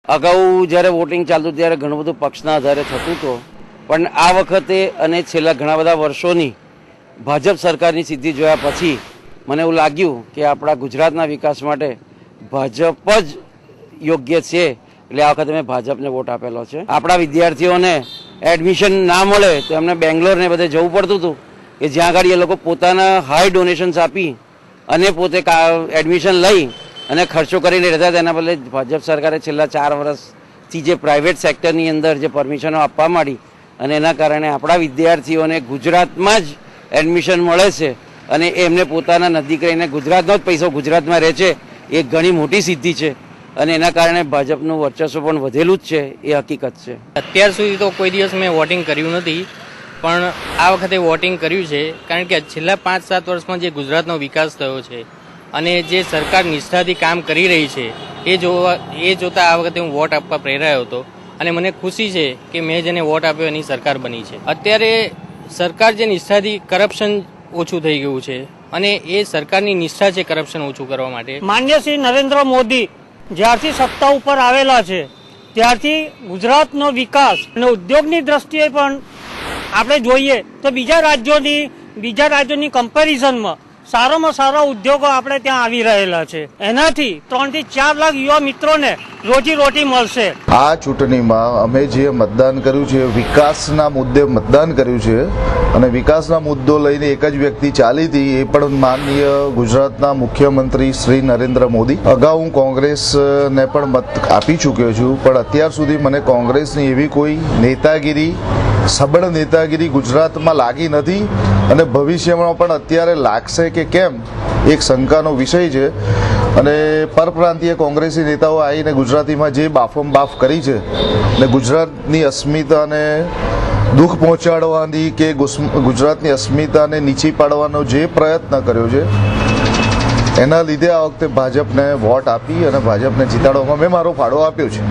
અગાઉ જ્યારે વોટિંગ ચાલતું ત્યારે ઘણું બધું પક્ષના આધારે થતું હતું, પણ આ વખતે અને છેલ્લા ઘણા બધા વર્ષોની ભાજપ સરકારની સિદ્ધિ જોયા પછી મને એવું લાગ્યું કે આપણા ગુજરાતના વિકાસ માટે ભાજપ જ યોગ્ય છે, એટલે આ વખતે મેં ભાજપને વોટ આપેલો છે. આપણા વિદ્યાર્થીઓને એડમિશન ના મળે તો એમને બેંગ્લોર ને બધે જવું પડતું હતું કે જ્યાં આગળ એ લોકો પોતાના હાઈ ડોનેશન્સ આપી અને પોતે એડમિશન લઈ અને ખર્ચો કરીને રહેતા. તેના બદલે ભાજપ સરકારે છેલ્લા 4 વર્ષથી જે પ્રાઇવેટ સેક્ટરની અંદર જે પરમિશનો આપવા માંડી અને એના કારણે આપણા વિદ્યાર્થીઓને ગુજરાતમાં જ એડમિશન મળે છે અને એમને પોતાના નજીક રહીને ગુજરાતનો જ પૈસો ગુજરાતમાં રહે છે, એ ઘણી મોટી સિદ્ધિ છે અને એના કારણે ભાજપનું વર્ચસ્વ પણ વધેલું જ છે, એ હકીકત છે. અત્યાર સુધી તો કોઈ દિવસ મેં વોટિંગ કર્યું નથી, પણ આ વખતે વોટિંગ કર્યું છે કારણ કે છેલ્લા 5-7 વર્ષમાં જે ગુજરાતનો વિકાસ થયો છે અને જે સરકાર નિષ્ઠાથી કામ કરી રહી છે એ જોતા આ વખતે હું વોટ આપવા પ્રેરાયો હતો અને મને ખુશી છે કે મેં જેને વોટ આપ્યો એની સરકાર બની છે. અત્યારે સરકાર જે નિષ્ઠાથી કરપ્શન ઓછું થઈ ગયું છે અને એ સરકારની નિષ્ઠા છે કરપ્શન ઓછું કરવા માટે. માન્ય શ્રી નરેન્દ્ર મોદી જ્યારથી સત્તા ઉપર આવેલા છે ત્યારથી ગુજરાતનો વિકાસ અને ઉદ્યોગની દ્રષ્ટિએ પણ આપણે જોઈએ તો બીજા રાજ્યોની કમ્પેરિઝનમાં સારામાં સારા ઉદ્યોગો આપણે ત્યાં આવી રહેલા છે. એનાથી 3 થી 4 લાખ યુવા મિત્રોને રોજી મળશે. આ ચૂંટણીમાં અમે જે મતદાન કર્યું છે વિકાસના મુદ્દે મતદાન કર્યું છે અને વિકાસના મુદ્દો લઈને એક જ વ્યક્તિ ચાલી હતી, એ પણ માનનીય ગુજરાતના મુખ્યમંત્રી શ્રી નરેન્દ્ર મોદી. અગાઉ હું કોંગ્રેસને પણ મત આપી ચૂક્યો છું, પણ અત્યાર સુધી મને કોંગ્રેસની એવી કોઈ નેતાગીરી સબળ નેતાગીરી ગુજરાતમાં લાગી નથી અને ભવિષ્યમાં પણ અત્યારે લાગશે કે કેમ એક શંકાનો વિષય છે. અને પરપ્રાંતીય કોંગ્રેસી નેતાઓ આવીને ગુજરાતીમાં જે બાફમ બાફ કરી છે ને ગુજરાતની અસ્મિતાને દુઃખ પહોંચાડવાની કે ગુજરાતની અસ્મિતાને નીચી પાડવાનો જે પ્રયત્ન કર્યો છે એના લીધે આ વખતે ભાજપને વોટ આપી અને ભાજપને જીતાડવામાં મેં મારો ફાળો આપ્યો છે.